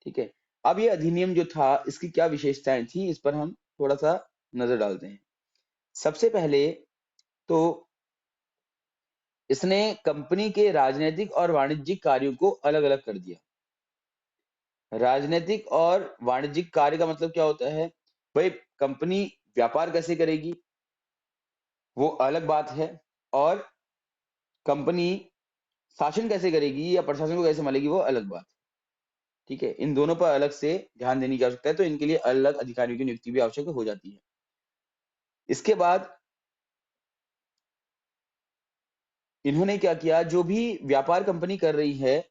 ठीक है? अब ये अधिनियम जो था इसकी क्या विशेषताएं थी, इस पर हम थोड़ा सा नजर डालते हैं। सबसे पहले तो इसने कंपनी के राजनीतिक और वाणिज्यिक कार्यों को अलग अलग कर दिया। राजनीतिक और वाणिज्यिक कार्य का मतलब क्या होता है, भाई कंपनी व्यापार कैसे करेगी वो अलग बात है, और कंपनी शासन कैसे करेगी या प्रशासन को कैसे संभालेगी वो अलग बात, ठीक है? इन दोनों पर अलग से ध्यान देने की आवश्यकता है, तो इनके लिए अलग अधिकारियों की नियुक्ति भी आवश्यक हो जाती है। इसके बाद इन्होंने क्या किया, जो भी व्यापार कंपनी कर रही है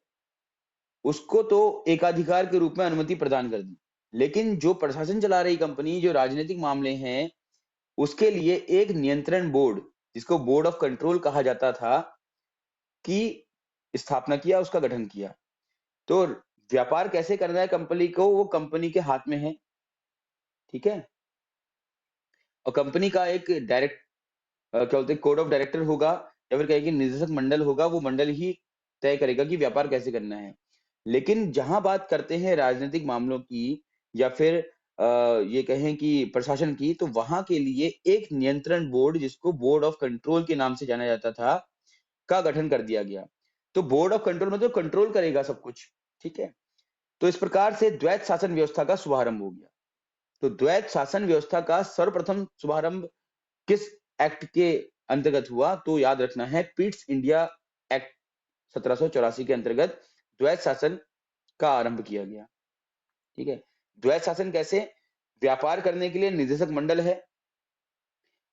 उसको तो एकाधिकार के रूप में अनुमति प्रदान कर दी, लेकिन जो प्रशासन चला रही कंपनी, जो राजनीतिक मामले हैं, उसके लिए एक नियंत्रण बोर्ड, जिसको बोर्ड ऑफ कंट्रोल कहा जाता था, की स्थापना किया, उसका गठन किया। तो व्यापार कैसे करना है कंपनी को, वो कंपनी के हाथ में है, ठीक है? और कंपनी का एक डायरेक्ट क्या बोलते हैं, कोड ऑफ डायरेक्टर होगा, या फिर कहेंगे निदेशक मंडल होगा, वो मंडल ही तय करेगा कि व्यापार कैसे करना है। लेकिन जहां बात करते हैं राजनीतिक मामलों की या फिर ये कहें कि प्रशासन की, तो वहां के लिए एक नियंत्रण बोर्ड, जिसको बोर्ड ऑफ कंट्रोल के नाम से जाना जाता था, का गठन कर दिया गया। तो बोर्ड ऑफ कंट्रोल मतलब कंट्रोल करेगा सब कुछ, ठीक है। तो इस प्रकार से द्वैत शासन व्यवस्था का शुभारंभ हो गया। तो द्वैत शासन व्यवस्था का सर्वप्रथम शुभारंभ किस एक्ट के अंतर्गत हुआ? तो याद रखना है, पीट्स इंडिया एक्ट 1784 के अंतर्गत द्वैत शासन का आरंभ किया गया, ठीक है। द्वैत शासन कैसे? व्यापार करने के लिए निदेशक मंडल है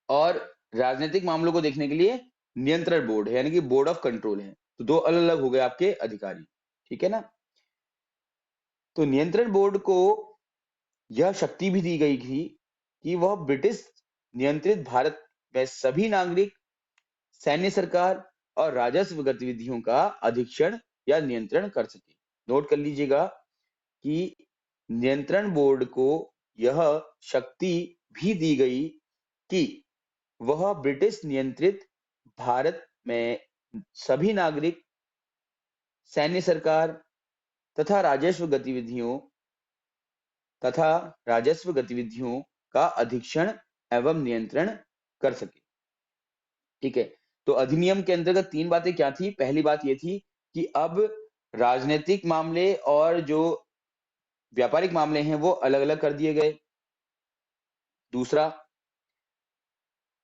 और राजनीतिक मामलों को देखने के लिए नियंत्रण बोर्ड है, यानी कि बोर्ड ऑफ कंट्रोल है। तो दो अलग अलग हो गए आपके अधिकारी, ठीक है ना। तो नियंत्रण बोर्ड को यह शक्ति भी दी गई थी कि वह ब्रिटिश नियंत्रित भारत में सभी नागरिक, सैन्य सरकार और राजस्व गतिविधियों का अधीक्षण या नियंत्रण कर सके। नोट कर लीजिएगा कि नियंत्रण बोर्ड को यह शक्ति भी दी गई कि वह ब्रिटिश नियंत्रित भारत में सभी नागरिक, सैन्य सरकार तथा राजस्व गतिविधियों का अधीक्षण एवं नियंत्रण कर सके, ठीक है। तो अधिनियम के अंतर्गत तीन बातें क्या थी? पहली बात ये थी कि अब राजनीतिक मामले और जो व्यापारिक मामले हैं वो अलग अलग कर दिए गए। दूसरा,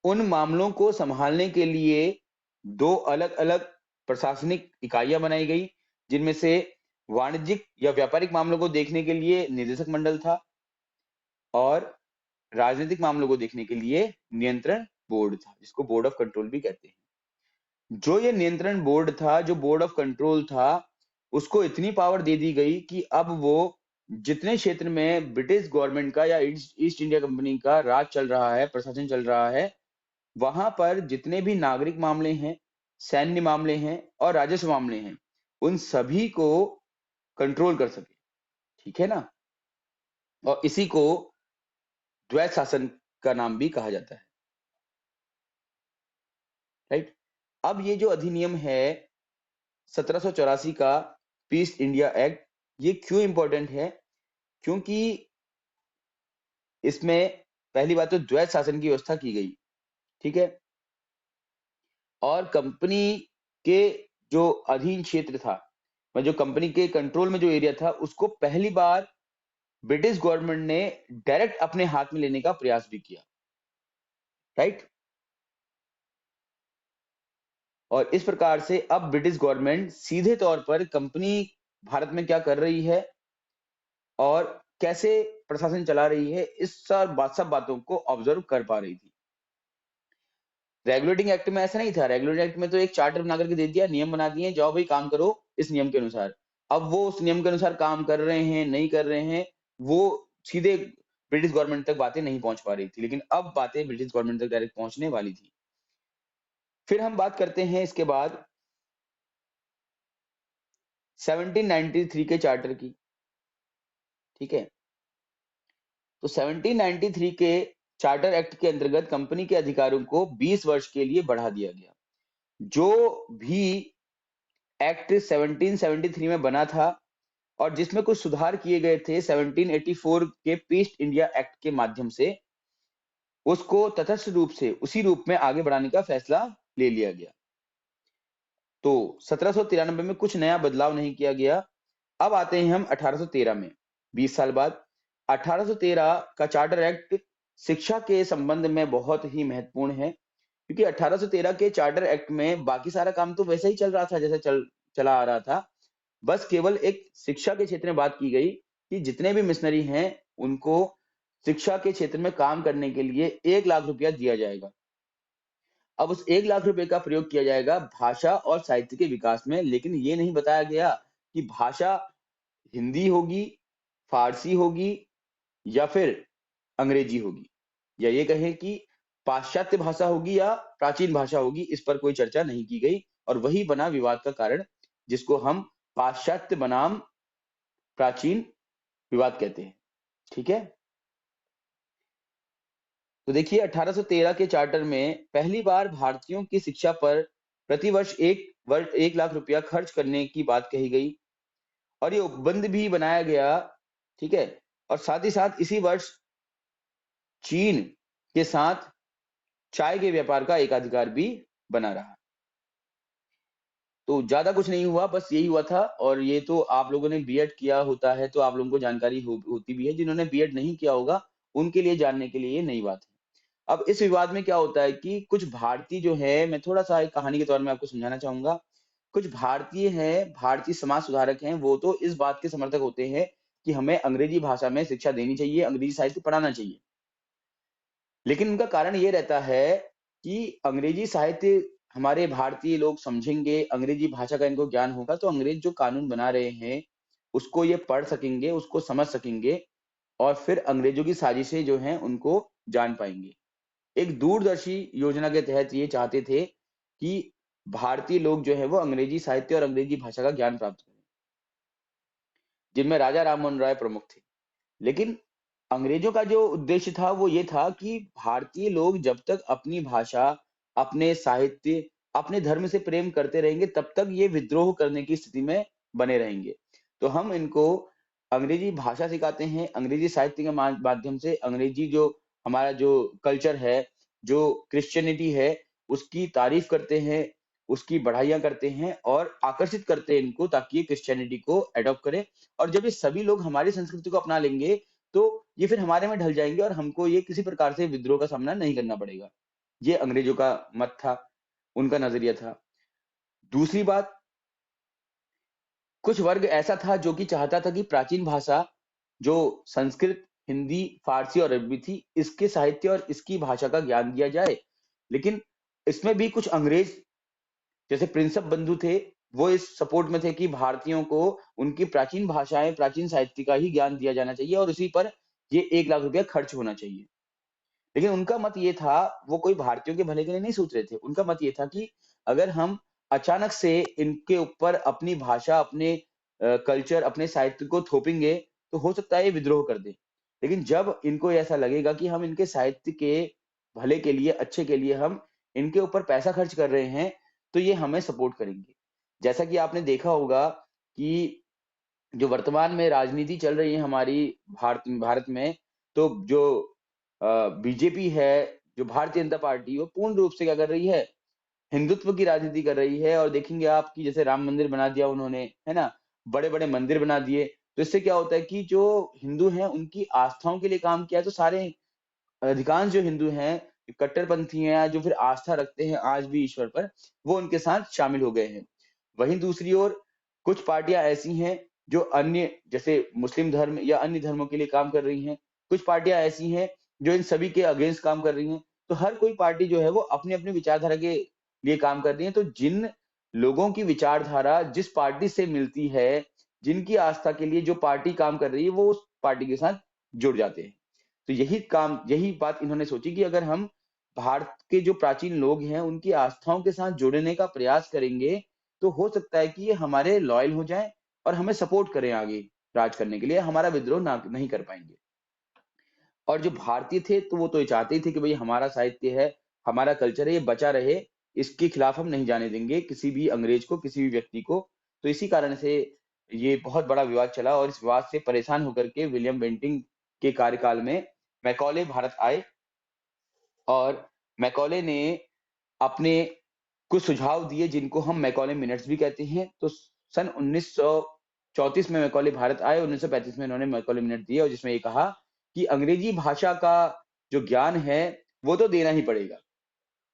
उन मामलों को संभालने के लिए दो अलग अलग प्रशासनिक इकाइयां बनाई गई, जिनमें से वाणिज्यिक या व्यापारिक मामलों को देखने के लिए निदेशक मंडल था और राजनीतिक मामलों को देखने के लिए नियंत्रण बोर्ड था, जिसको बोर्ड ऑफ कंट्रोल भी कहते हैं। जो ये नियंत्रण बोर्ड था, जो बोर्ड ऑफ कंट्रोल था, उसको इतनी पावर दे दी गई कि अब वो जितने क्षेत्र में ब्रिटिश गवर्नमेंट का या ईस्ट इंडिया कंपनी का राज चल रहा है, प्रशासन चल रहा है, वहां पर जितने भी नागरिक मामले हैं, सैन्य मामले हैं और राजस्व मामले हैं, उन सभी को कंट्रोल कर सके, ठीक है ना। और इसी को द्वैत शासन का नाम भी कहा जाता है, राइट। अब ये जो अधिनियम है 1784 का पीस इंडिया एक्ट, ये क्यों इंपॉर्टेंट है? क्योंकि इसमें पहली बात तो द्वैत शासन की व्यवस्था की गई, ठीक है। और कंपनी के जो अधीन क्षेत्र था, जो कंपनी के कंट्रोल में जो एरिया था, उसको पहली बार ब्रिटिश गवर्नमेंट ने डायरेक्ट अपने हाथ में लेने का प्रयास भी किया, राइट। और इस प्रकार से अब ब्रिटिश गवर्नमेंट सीधे तौर पर कंपनी भारत में क्या कर रही है और कैसे प्रशासन चला रही है, इस सब बातों को ऑब्जर्व कर पा रही थी। रेगुलेटिंग एक्ट में ऐसा नहीं था। रेगुलेटिंग एक्ट में तो एक चार्टर बना करके दे दिया, नियम बना दिए, जाओ भाई काम करो इस नियम के अनुसार। अब वो उस नियम के अनुसार काम कर रहे हैं, नहीं कर रहे हैं, वो सीधे ब्रिटिश गवर्नमेंट तक बातें नहीं पहुंच पा रही थी, लेकिन अब बातें ब्रिटिश गवर्नमेंट तक डायरेक्ट पहुंचने वाली थी। फिर हम बात करते हैं इसके बाद 1793 के चार्टर की, ठीक है। तो 1793 के चार्टर एक्ट के अंतर्गत कंपनी के अधिकारों को 20 वर्ष के लिए बढ़ा दिया गया। जो भी एक्ट 1773 में बना था और जिसमें कुछ सुधार किए गए थे 1784 के पीस्ट इंडिया एक्ट के माध्यम से, उसको तटस्थ रूप से उसी रूप में आगे बढ़ाने का फैसला ले लिया गया। तो 1793 में कुछ नया बदलाव नहीं किया गया। अब आते हैं हम 1813 में, 20 साल बाद। 1813 का चार्टर एक्ट शिक्षा के संबंध में बहुत ही महत्वपूर्ण है, क्योंकि 1813 के चार्टर एक्ट में बाकी सारा काम तो वैसे ही चल रहा था जैसे चला आ रहा था। बस केवल एक शिक्षा के क्षेत्र में बात की गई कि जितने भी मिशनरी हैं उनको शिक्षा के क्षेत्र में काम करने के लिए 1 लाख रुपया दिया जाएगा। अब उस 1 लाख रुपए का प्रयोग किया जाएगा भाषा और साहित्य के विकास में, लेकिन ये नहीं बताया गया कि भाषा हिंदी होगी, फारसी होगी या फिर अंग्रेजी होगी, या ये कहें कि पाश्चात्य भाषा होगी या प्राचीन भाषा होगी। इस पर कोई चर्चा नहीं की गई और वही बना विवाद का कारण, जिसको हम पाश्चात्य बनाम प्राचीन विवाद कहते हैं, ठीक है। तो देखिए 1813 के चार्टर में पहली बार भारतीयों की शिक्षा पर प्रतिवर्ष 1 लाख रुपया खर्च करने की बात कही गई और ये उपबंध भी बनाया गया, ठीक है। और साथ ही साथ इसी वर्ष चीन के साथ चाय के व्यापार का एकाधिकार भी बना रहा। तो ज्यादा कुछ नहीं हुआ, बस यही हुआ था। और ये तो आप लोगों ने बीएड किया होता है तो आप लोगों को जानकारी होती भी है। जिन्होंने बीएड नहीं किया होगा उनके लिए जानने के लिए ये नई बात है। अब इस विवाद में क्या होता है कि कुछ भारतीय जो है, मैं थोड़ा सा एक कहानी के तौर में आपको समझाना चाहूंगा। कुछ भारतीय हैं, भारतीय समाज सुधारक हैं, वो तो इस बात के समर्थक होते हैं कि हमें अंग्रेजी भाषा में शिक्षा देनी चाहिए, अंग्रेजी साहित्य पढ़ाना चाहिए। लेकिन उनका कारण ये रहता है कि अंग्रेजी साहित्य हमारे भारतीय लोग समझेंगे, अंग्रेजी भाषा का इनको ज्ञान होगा तो अंग्रेज जो कानून बना रहे हैं, उसको ये पढ़ सकेंगे, उसको समझ सकेंगे और फिर अंग्रेजों की साजिशें जो हैं उनको जान पाएंगे। एक दूरदर्शी योजना के तहत ये चाहते थे कि भारतीय लोग जो है वो अंग्रेजी साहित्य और अंग्रेजी भाषा का ज्ञान प्राप्त करें, जिनमें राजा राममोहन राय प्रमुख थे। लेकिन अंग्रेजों का जो उद्देश्य था वो ये था कि भारतीय लोग जब तक अपनी भाषा, अपने साहित्य, अपने धर्म से प्रेम करते रहेंगे तब तक ये विद्रोह करने की स्थिति में बने रहेंगे। तो हम इनको अंग्रेजी भाषा सिखाते हैं, अंग्रेजी साहित्य के माध्यम से अंग्रेजी जो हमारा जो कल्चर है, जो क्रिश्चियनिटी है, उसकी तारीफ करते हैं, उसकी बढ़ाइयाँ करते हैं और आकर्षित करते हैं इनको ताकि ये क्रिश्चियनिटी को एडॉप्ट करें। और जब ये सभी लोग हमारी संस्कृति को अपना लेंगे तो ये फिर हमारे में ढल जाएंगे और हमको ये किसी प्रकार से विद्रोह का सामना नहीं करना पड़ेगा। ये अंग्रेजों का मत था, उनका नजरिया था। दूसरी बात, कुछ वर्ग ऐसा था जो कि चाहता था कि प्राचीन भाषा जो संस्कृत, हिंदी, फारसी और अरबी थी, इसके साहित्य और इसकी भाषा का ज्ञान दिया जाए। लेकिन इसमें भी कुछ अंग्रेज जैसे प्रिंसेप बंधु थे, वो इस सपोर्ट में थे कि भारतीयों को उनकी प्राचीन भाषाएं, प्राचीन साहित्य का ही ज्ञान दिया जाना चाहिए और उसी पर ये 1 लाख रुपया खर्च होना चाहिए। लेकिन उनका मत ये था, वो कोई भारतीयों के भले के लिए नहीं सोच रहे थे। उनका मत ये था कि अगर हम अचानक से इनके ऊपर अपनी भाषा, अपने कल्चर, अपने साहित्य को थोपेंगे, तो हो सकता है ये विद्रोह कर दें। लेकिन जब इनको ऐसा लगेगा कि हम इनके साहित्य के भले के लिए, अच्छे के लिए हम इनके ऊपर पैसा खर्च कर रहे हैं, तो ये हमें सपोर्ट करेंगे। जैसा कि आपने देखा होगा कि जो वर्तमान में राजनीति चल रही है हमारी भारत भारत में, तो जो बीजेपी है, जो भारतीय जनता पार्टी, वो पूर्ण रूप से क्या कर रही है, हिंदुत्व की राजनीति कर रही है। और देखेंगे आप कि जैसे राम मंदिर बना दिया उन्होंने, है ना, बड़े बड़े मंदिर बना दिए। तो इससे क्या होता है कि जो हिंदू हैं उनकी आस्थाओं के लिए काम किया, तो सारे अधिकांश जो हिंदू हैं, कट्टरपंथी हैं, जो फिर आस्था रखते हैं आज भी ईश्वर पर, वो उनके साथ शामिल हो गए हैं। वहीं दूसरी ओर कुछ पार्टियां ऐसी हैं जो अन्य जैसे मुस्लिम धर्म या अन्य धर्मों के लिए काम कर रही हैं। कुछ पार्टियां ऐसी हैं जो इन सभी के अगेंस्ट काम कर रही हैं। तो हर कोई पार्टी जो है वो अपनी अपनी विचारधारा के लिए काम कर रही है। तो जिन लोगों की विचारधारा जिस पार्टी से मिलती है, जिनकी आस्था के लिए जो पार्टी काम कर रही है, वो उस पार्टी के साथ जुड़ जाते हैं। तो यही बात इन्होंने सोची कि अगर हम भारत के जो प्राचीन लोग हैं उनकी आस्थाओं के साथ जुड़ने का प्रयास करेंगे, तो हो सकता है कि ये हमारे लॉयल हो जाएं और हमें सपोर्ट करें आगे राज करने के लिए, हमारा विद्रोह ना नहीं कर पाएंगे। और जो भारतीय थे तो वो तो ये चाहते ही थे कि भाई हमारा साहित्य है, हमारा कल्चर है, ये बचा रहे, इसके खिलाफ हम नहीं जाने देंगे किसी भी अंग्रेज को, किसी भी व्यक्ति को। तो इसी कारण से ये बहुत बड़ा विवाद चला और इस विवाद से परेशान होकर के विलियम बेंटिंक के कार्यकाल में मैकॉले भारत आए और मैकॉले ने अपने कुछ सुझाव दिए जिनको हम मैकॉले मिनट्स भी कहते हैं। तो सन 1934 में मैकॉले भारत आए, 1935 में इन्होंने मैकॉले मिनट दिए और जिसमें ये कहा कि अंग्रेजी भाषा का जो ज्ञान है वो तो देना ही पड़ेगा,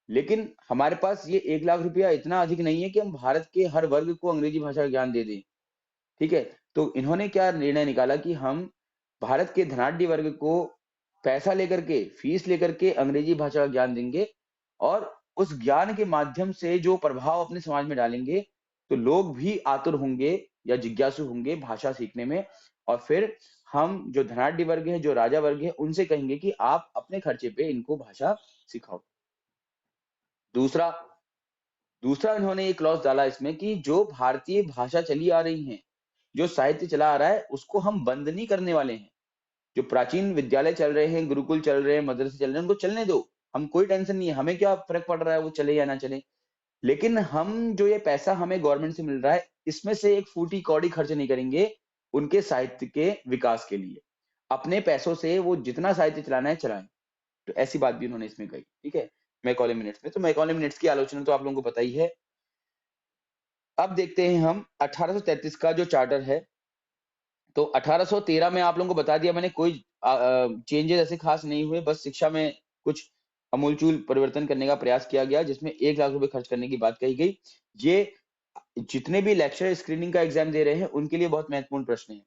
लेकिन हमारे पास ये 1 लाख रुपया इतना अधिक नहीं है कि हम भारत के हर वर्ग को अंग्रेजी भाषा का ज्ञान दे दें। ठीक है, तो इन्होंने क्या निर्णय निकाला कि हम भारत के धनाढ्य वर्ग को पैसा लेकर के, फीस लेकर के अंग्रेजी भाषा का ज्ञान देंगे और उस ज्ञान के माध्यम से जो प्रभाव अपने समाज में डालेंगे, तो लोग भी आतुर होंगे या जिज्ञासु होंगे भाषा सीखने में। और फिर हम जो धनाढ्य वर्ग है, जो राजा वर्ग है, उनसे कहेंगे कि आप अपने खर्चे पे इनको भाषा सिखाओ। दूसरा दूसरा इन्होंने एक क्लॉज डाला इसमें कि जो भारतीय भाषा चली आ रही है, जो साहित्य चला आ रहा है, उसको हम बंद नहीं करने वाले हैं। जो प्राचीन विद्यालय चल रहे हैं, गुरुकुल चल रहे हैं, मदरसे चल रहे हैं, उनको चलने दो, हम कोई टेंशन नहीं है, हमें क्या फर्क पड़ रहा है वो चले या ना चले। लेकिन हम जो ये पैसा हमें गवर्नमेंट से मिल रहा है, इसमें से एक फूटी कौड़ी खर्च नहीं करेंगे उनके साहित्य के विकास के लिए। अपने पैसों से वो जितना साहित्य चलाना है चलाएं। तो ऐसी बात भी उन्होंने इसमें कही। ठीक है, मैकॉले मिनट्स में। तो मैकॉले मिनट्स की आलोचना तो आप लोगों को पता ही है। अब देखते हैं हम 1833 का जो चार्टर है। तो 1813 में आप लोगों को बता दिया मैंने, कोई चेंजेस ऐसे खास नहीं हुए, बस शिक्षा में कुछ अमूलचूल परिवर्तन करने का प्रयास किया गया, जिसमें 1 लाख रुपए खर्च करने की बात कही गई। ये जितने भी लेक्चर स्क्रीनिंग का एग्जाम दे रहे हैं उनके लिए बहुत महत्वपूर्ण प्रश्न है।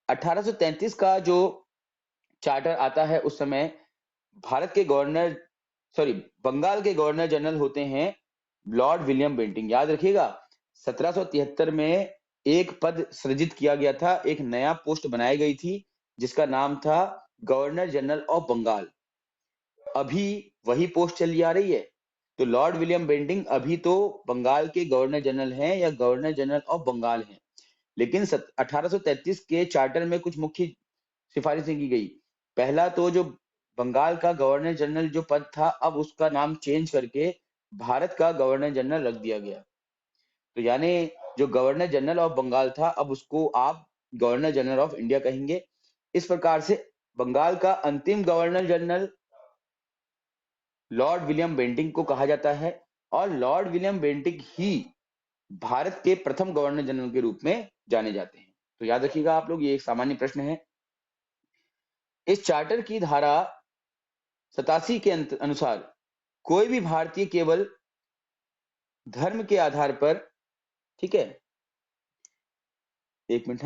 1833 का जो चार्टर आता है, उस समय भारत के गवर्नर सॉरी बंगाल के गवर्नर जनरल होते हैं लॉर्ड विलियम बेंटिंक। याद रखिएगा, 1773 में एक पद सृजित किया गया था, एक नया पोस्ट बनाई गई थी जिसका नाम था गवर्नर जनरल ऑफ बंगाल। अभी वही पोस्ट चली आ रही है। तो लॉर्ड विलियम बेंटिंक अभी तो बंगाल के गवर्नर जनरल हैं या गवर्नर जनरल ऑफ बंगाल हैं, लेकिन 1833 के चार्टर में कुछ मुख्य सिफारिशें की गई। पहला तो जो बंगाल का गवर्नर जनरल जो पद था, अब उसका नाम चेंज करके भारत का गवर्नर जनरल रख दिया गया। तो यानी जो गवर्नर जनरल ऑफ बंगाल था, अब उसको आप गवर्नर जनरल ऑफ इंडिया कहेंगे। इस प्रकार से बंगाल का अंतिम governor general Lord William Bentinck को कहा जाता है, और लॉर्ड विलियम बेंटिंक ही भारत के प्रथम गवर्नर जनरल के रूप में जाने जाते हैं। तो याद रखिएगा आप लोग, ये एक सामान्य प्रश्न है। इस चार्टर की धारा 87 के अनुसार कोई भी भारतीय केवल धर्म के आधार पर, ठीक है, 1 मिनट,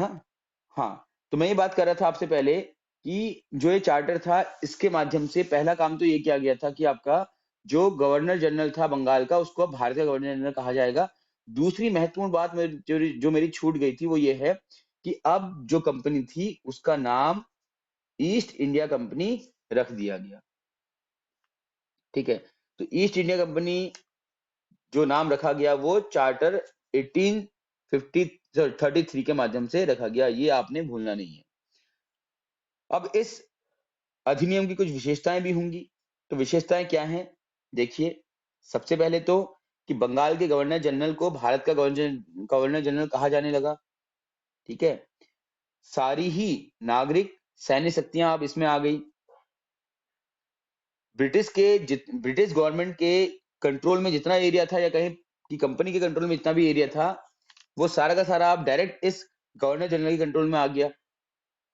हाँ, तो मैं ये बात कर रहा था आपसे पहले कि जो ये चार्टर था, इसके माध्यम से पहला काम तो ये किया गया था कि आपका जो गवर्नर जनरल था बंगाल का, उसको अब भारत का गवर्नर जनरल कहा जाएगा। दूसरी महत्वपूर्ण बात जो मेरी छूट गई थी वो ये है कि अब जो कंपनी थी उसका नाम ईस्ट इंडिया कंपनी रख दिया गया। ठीक है, तो ईस्ट इंडिया कंपनी जो नाम रखा गया वो चार्टर 1833 के माध्यम से रखा गया, ये आपने भूलना नहीं है। अब इस अधिनियम की कुछ विशेषताएं भी होंगी। तो विशेषताएं क्या हैं, देखिए। सबसे पहले तो कि बंगाल के गवर्नर जनरल को भारत का गवर्नर जनरल कहा जाने लगा। ठीक है, सारी ही नागरिक सैन्य शक्तियां अब इसमें आ गई। ब्रिटिश गवर्नमेंट के कंट्रोल में जितना एरिया था, या कहीं कि कंपनी के कंट्रोल में जितना भी एरिया था, वो सारा का सारा अब डायरेक्ट इस गवर्नर जनरल के कंट्रोल में आ गया।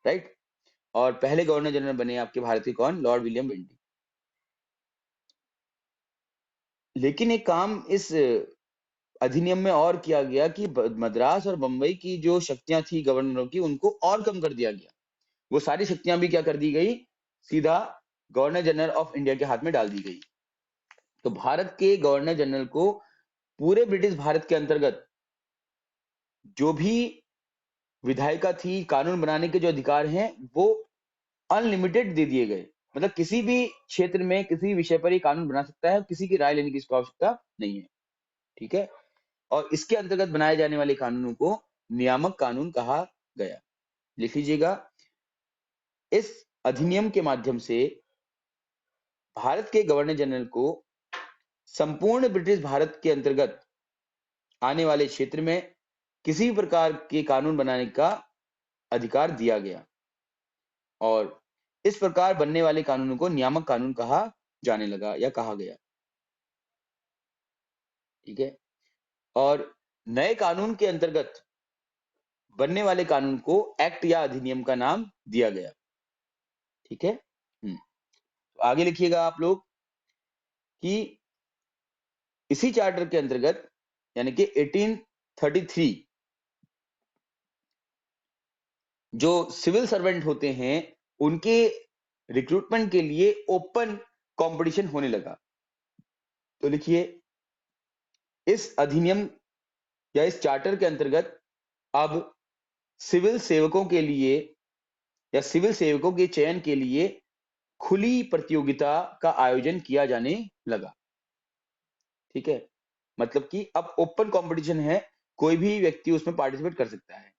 राइट, और पहले गवर्नर जनरल बने आपके भारत के कौन, लॉर्ड विलियम बेंटिंक। लेकिन एक काम इस अधिनियम में और किया गया कि मद्रास और बंबई की जो शक्तियां थी गवर्नरों की, उनको और कम कर दिया गया। वो सारी शक्तियां भी क्या कर दी गई, सीधा गवर्नर जनरल ऑफ इंडिया के हाथ में डाल दी गई। तो भारत के गवर्नर जनरल को पूरे ब्रिटिश भारत के अंतर्गत जो भी विधायिका थी, कानून बनाने के जो अधिकार हैं, वो अनलिमिटेड दे दिए गए। मतलब किसी भी क्षेत्र में किसी भी विषय पर ये कानून बना सकता है, किसी की राय लेने की इसको आवश्यकता नहीं है। ठीक है, और इसके अंतर्गत बनाए जाने वाले कानूनों को नियामक कानून कहा गया। लिख लीजिएगा, इस अधिनियम के माध्यम से भारत के गवर्नर जनरल को संपूर्ण ब्रिटिश भारत के अंतर्गत आने वाले क्षेत्र में किसी भी प्रकार के कानून बनाने का अधिकार दिया गया, और इस प्रकार बनने वाले कानूनों को नियामक कानून कहा जाने लगा या कहा गया। ठीक है, और नए कानून के अंतर्गत बनने वाले कानून को एक्ट या अधिनियम का नाम दिया गया। ठीक है, तो आगे लिखिएगा आप लोग कि इसी चार्टर के अंतर्गत यानी कि 1833 जो सिविल सर्वेंट होते हैं उनके रिक्रूटमेंट के लिए ओपन कंपटीशन होने लगा। तो लिखिए, इस अधिनियम या इस चार्टर के अंतर्गत अब सिविल सेवकों के लिए या सिविल सेवकों के चयन के लिए खुली प्रतियोगिता का आयोजन किया जाने लगा। ठीक है, मतलब कि अब ओपन कंपटीशन है, कोई भी व्यक्ति उसमें पार्टिसिपेट कर सकता है।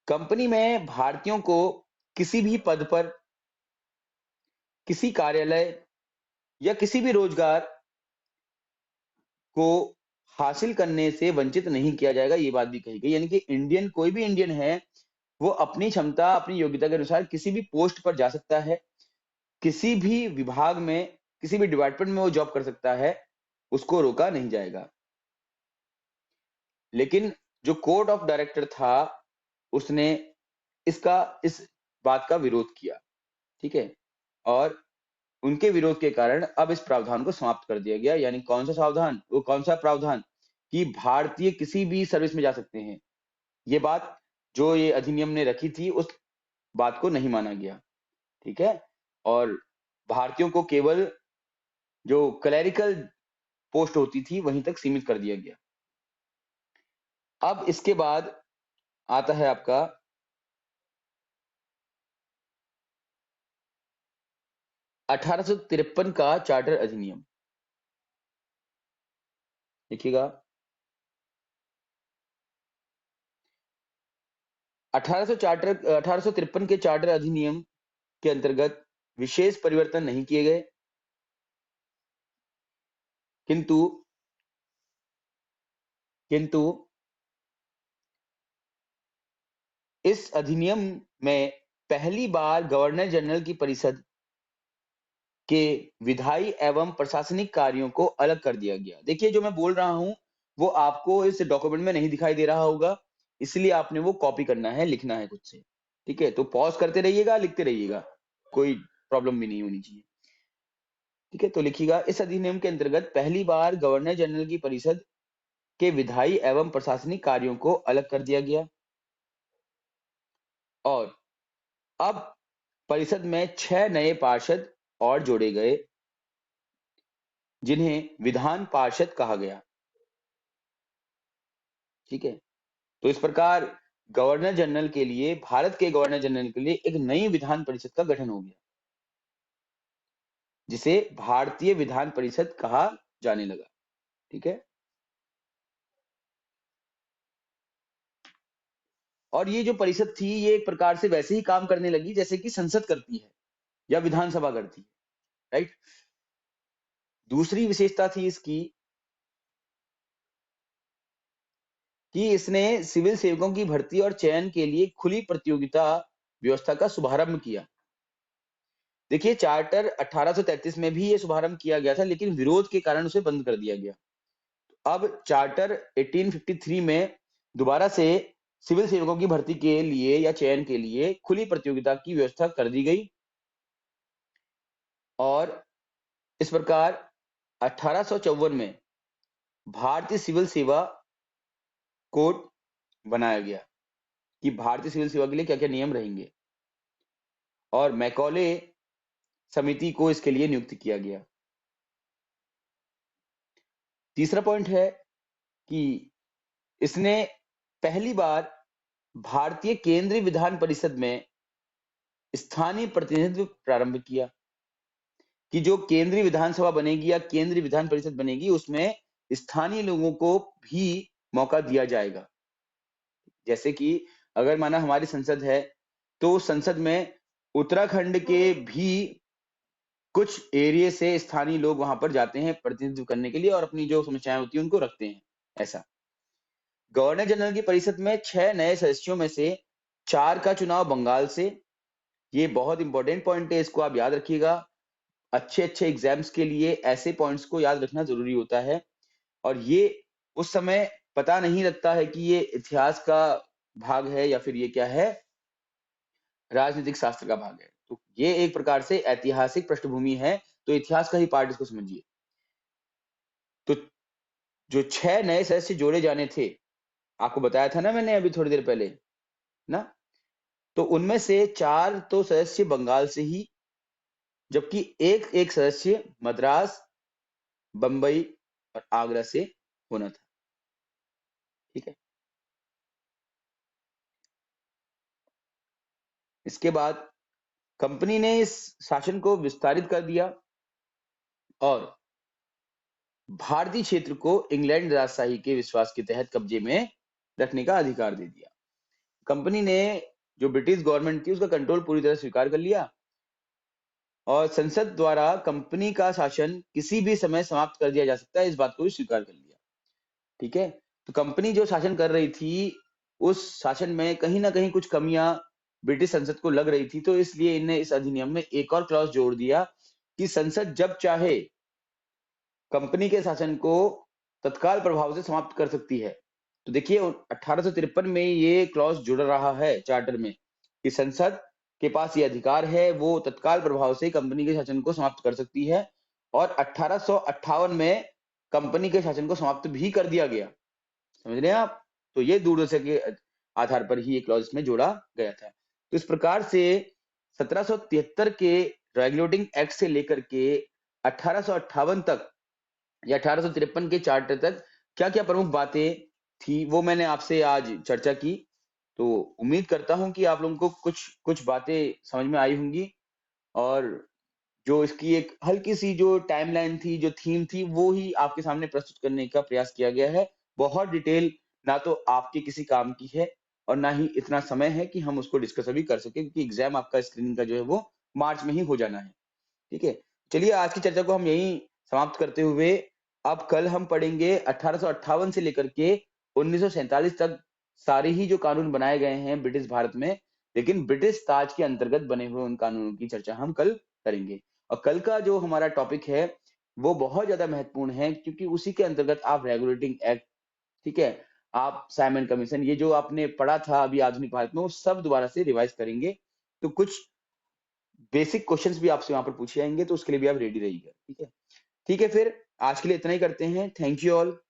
कंपनी में भारतीयों को किसी भी पद पर, किसी कार्यालय या किसी भी रोजगार को हासिल करने से वंचित नहीं किया जाएगा, ये बात भी कही गई। यानी कि इंडियन, कोई भी इंडियन है, वो अपनी क्षमता, अपनी योग्यता के अनुसार किसी भी पोस्ट पर जा सकता है, किसी भी विभाग में, किसी भी डिपार्टमेंट में वो जॉब कर सकता है, उसको रोका नहीं जाएगा। लेकिन जो कोर्ट ऑफ डायरेक्टर था, उसने इस बात का विरोध किया, ठीक है? और उनके विरोध के कारण अब इस प्रावधान को समाप्त कर दिया गया। यानी कौन सा सावधान, वो कौन सा प्रावधान कि भारतीय किसी भी सर्विस में जा सकते हैं। ये बात जो ये अधिनियम ने रखी थी, उस बात को नहीं माना गया, ठीक है? और भारतीयों को केवल जो क्लरिकल पोस्ट होती थी, वहीं तक सीमित कर दिया गया। अब इसके बाद आता है आपका 1853 का चार्टर अधिनियम। देखिएगा, 1853 के चार्टर अधिनियम के अंतर्गत विशेष परिवर्तन नहीं किए गए, किंतु किंतु इस अधिनियम में पहली बार गवर्नर जनरल की परिषद के विधायी एवं प्रशासनिक कार्यों को अलग कर दिया गया। देखिए, जो मैं बोल रहा हूं वो आपको इस डॉक्यूमेंट में नहीं दिखाई दे रहा होगा, इसलिए आपने वो कॉपी करना है, लिखना है खुद से, ठीक है? तो पॉज करते रहिएगा, लिखते रहिएगा, कोई प्रॉब्लम भी नहीं होनी चाहिए, ठीक है? तो लिखिएगा, इस अधिनियम के अंतर्गत पहली बार गवर्नर जनरल की परिषद के विधायी एवं प्रशासनिक कार्यों को अलग कर दिया गया, और अब परिषद में 6 नए पार्षद और जोड़े गए, जिन्हें विधान पार्षद कहा गया, ठीक है? तो इस प्रकार गवर्नर जनरल के लिए, भारत के गवर्नर जनरल के लिए एक नई विधान परिषद का गठन हो गया, जिसे भारतीय विधान परिषद कहा जाने लगा, ठीक है? और ये जो परिषद थी, ये एक प्रकार से वैसे ही काम करने लगी जैसे कि संसद करती है या विधानसभा करती है, राइट? दूसरी विशेषता थी इसकी कि इसने सिविल सेवकों की भर्ती और चयन के लिए खुली प्रतियोगिता व्यवस्था का शुभारंभ किया। देखिए, चार्टर 1833 में भी ये शुभारंभ किया गया था, लेकिन विरोध के कारण उसे बंद कर दिया गया। अब चार्टर 1853 में दोबारा से सिविल सेवकों की भर्ती के लिए या चयन के लिए खुली प्रतियोगिता की व्यवस्था कर दी गई, और इस प्रकार 1854 में भारतीय सिविल सेवा कोड बनाया गया कि भारतीय सिविल सेवा के लिए क्या-क्या नियम रहेंगे, और मैकॉले समिति को इसके लिए नियुक्त किया गया। तीसरा पॉइंट है कि इसने पहली बार भारतीय केंद्रीय विधान परिषद में स्थानीय प्रतिनिधित्व प्रारंभ किया, कि जो केंद्रीय विधानसभा बनेगी या केंद्रीय विधान परिषद बनेगी, उसमें स्थानीय लोगों को भी मौका दिया जाएगा। जैसे कि अगर माना हमारी संसद है, तो संसद में उत्तराखंड के भी कुछ एरिया से स्थानीय लोग वहां पर जाते हैं प्रतिनिधित्व करने के लिए, और अपनी जो समस्याएं होती है उनको रखते हैं। ऐसा गवर्नर जनरल की परिषद में 6 नए सदस्यों में से 4 का चुनाव बंगाल से। ये बहुत इंपॉर्टेंट पॉइंट है, इसको आप याद रखिएगा। अच्छे एग्जाम्स के लिए ऐसे पॉइंट्स को याद रखना जरूरी होता है, और ये उस समय पता नहीं लगता है कि ये इतिहास का भाग है या फिर ये क्या है, राजनीतिक शास्त्र का भाग है। तो ये एक प्रकार से ऐतिहासिक पृष्ठभूमि है, तो इतिहास का ही पार्ट इसको समझिए। तो जो 6 नए सदस्य जोड़े जाने थे, आपको बताया था ना मैंने अभी थोड़ी देर पहले ना, तो उनमें से 4 तो सदस्य बंगाल से ही, जबकि एक एक सदस्य मद्रास, बंबई और आगरा से होना था, ठीक है? इसके बाद कंपनी ने इस शासन को विस्तारित कर दिया और भारतीय क्षेत्र को इंग्लैंड राजशाही के विश्वास के तहत कब्जे में रखने का अधिकार दे दिया। कंपनी ने जो ब्रिटिश गवर्नमेंट थी उसका कंट्रोल पूरी तरह स्वीकार कर लिया, और संसद द्वारा कंपनी का शासन किसी भी समय समाप्त कर दिया जा सकता है, इस बात को भी स्वीकार कर लिया। ठीक है? तो कंपनी जो शासन कर रही थी, उस शासन में कहीं न कहीं कुछ कमियाँ ब्रिटिश संसद को लग रही थी, तो इसलिए इन्हें इस अधिनियम में एक और क्लॉज़ जोड़ दिया कि संसद जब चाहे कंपनी के शासन को तत्काल प्रभाव से समाप्त कर सकती है। तो देखिए 1853 में ये क्लॉज़ जुड़ रहा है चार्टर में कि संसद के पास ये अधिकार है, वो तत्काल प्रभाव से कंपनी के शासन को समाप्त कर सकती है और 1858 में कंपनी के शासन को समाप्त भी कर दिया गया। समझ रहे हैं आप? तो ये दूरदर्शी के आधार पर ही ये क्लॉज़ इसमें जोड़ा गया था। तो इस प्रकार से 1773 के रेगुलेटिंग एक्ट से लेकर के 1858 तक या 1853 के चार्टर तक क्या-क्या प्रमुख बातें थी, वो मैंने आपसे आज चर्चा की। तो उम्मीद करता हूँ कि आप लोगों को कुछ कुछ बातें समझ में आई होंगी और जो इसकी एक हल्की-सी जो टाइमलाइन थी, जो थीम थी, वो ही आपके सामने प्रस्तुत करने का प्रयास किया गया है। बहुत डिटेल ना तो आपके किसी काम की है और ना ही इतना समय है कि हम उसको डिस्कस अभी कर सकें क्योंकि एग्ज़ाम आपका स्क्रीनिंग का जो है वो मार्च में ही हो जाना है। ठीक है? चलिए आज की चर्चा को हम यहीं समाप्त करते हुए अब कल हम पढ़ेंगे 1858 से लेकर के 1947 तक सारे ही जो कानून बनाए गए हैं ब्रिटिश भारत में, लेकिन ब्रिटिश ताज के अंतर्गत बने हुए उन कानूनों की चर्चा हम कल करेंगे। और कल का जो हमारा टॉपिक है, वो बहुत ज़्यादा महत्वपूर्ण है क्योंकि उसी के अंतर्गत आप रेगुलेटिंग एक्ट, ठीक है? आप साइमन कमीशन ये जो आपने पढ़ा था अभी आधुनिक भारत में, वो सब दोबारा से रिवाइज़ करेंगे। तो कुछ बेसिक क्वेश्चंस भी आपसे वहाँ पर पूछे जाएँगे, तो उसके लिए भी आप रेडी रहिएगा, ठीक है? ठीक है फिर, आज के लिए इतना ही करते हैं। Thank you all.